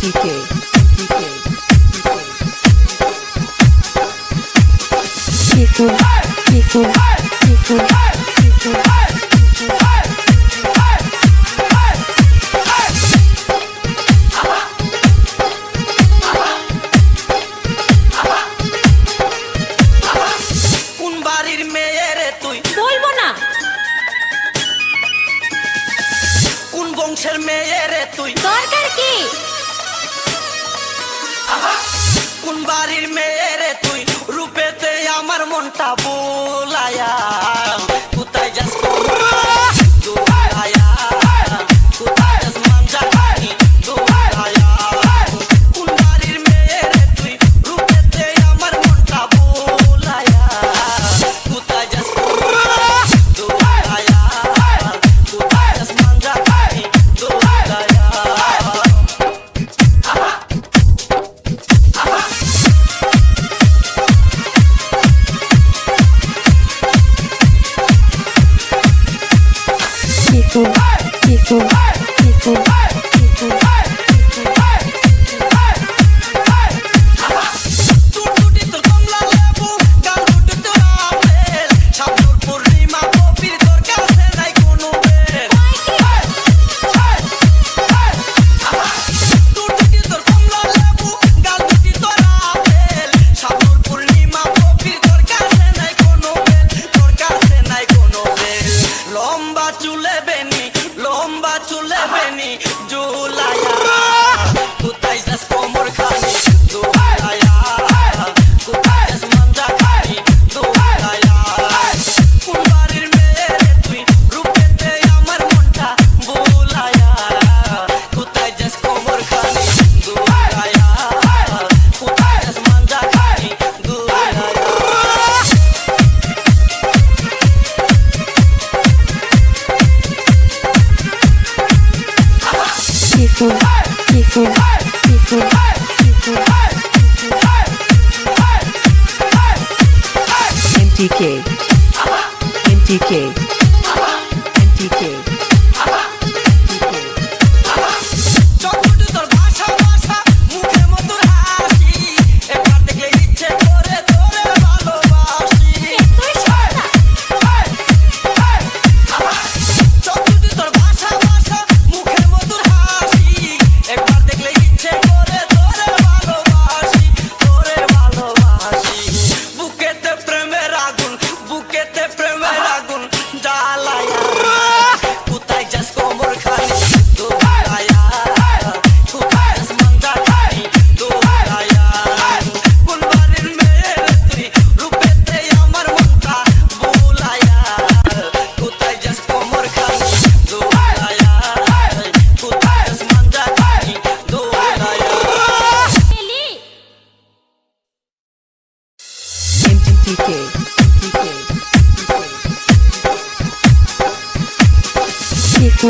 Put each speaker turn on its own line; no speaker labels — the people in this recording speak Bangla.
MTK.
কোন বাড়ির মেয়ে রে তুই?
বলবো না।
কোন বংশের মেয়ে রে তুই?
দরকার কি?
কোন বাড়ির মেয়ে রে তুই? রূপেতে আমার মনটা বোলায়া, কোথায় যাস দোলায়া, কোথায় যাস মাঞ্জা খানি দোলায়া। কোন বাড়ির মেয়ে রে তুই? রূপেতে আমার মনটা বোলায়া, কোথায় যাস দোলায়া, কোথায় যাস মাঞ্জা খানি দোলায়া। টুটুটি তোর কমলা লেবু, গাল দুটো তোর আপেল, সাবনুর পূর্ণিমা কবির তোর কাছে নাই কোনো বেল। টুটুটি তোর কমলা লেবু, গাল দুটি তোর আপেল, সাবনুর পূর্ণিমা কবির তোর কাছে নাই কোনো বেল, তোর কাছে নাই কোনো বেল। লম্বা চুলে বেনি জুলায়া, কোথায় যাস কোমর খানি দোলায়া, কোথায় যাস মাঞ্জা খানি দোলায়া। কোন বাড়ির মেয়ে রে তুই? রূপেতে আমার মনটা বোলায়া, কোথায় যাস কোমর খানি দোলায়া, কোথায় যাস মাঞ্জা খানি দোলায়া।
MTK. MTK. MTK.
চটপটে তোর ভাষা মুখে মধুর হাসি, একবার দেখলে ইচ্ছে করে তোরে ভালোবাসি। চটপটে তোর ভাষা মুখে মধুর হাসি, একবার দেখলে ইচ্ছে করে তোরে ভালোবাসি। বুকেতে প্রেমের আগুন জ্বালায়া, কোথায় যাস কোমর খানি দোলায়া, কোথায় যাস মাঞ্জা খানি দোলায়া। কোন বাড়ির মেয়ে রে তুই? রূপেতে আমার মনটা বোলায়া, কোথায় যাস কোমর খানি দোলায়া, কোথায় যাস মাঞ্জা খানি দোলায়া।
MTK. MTK.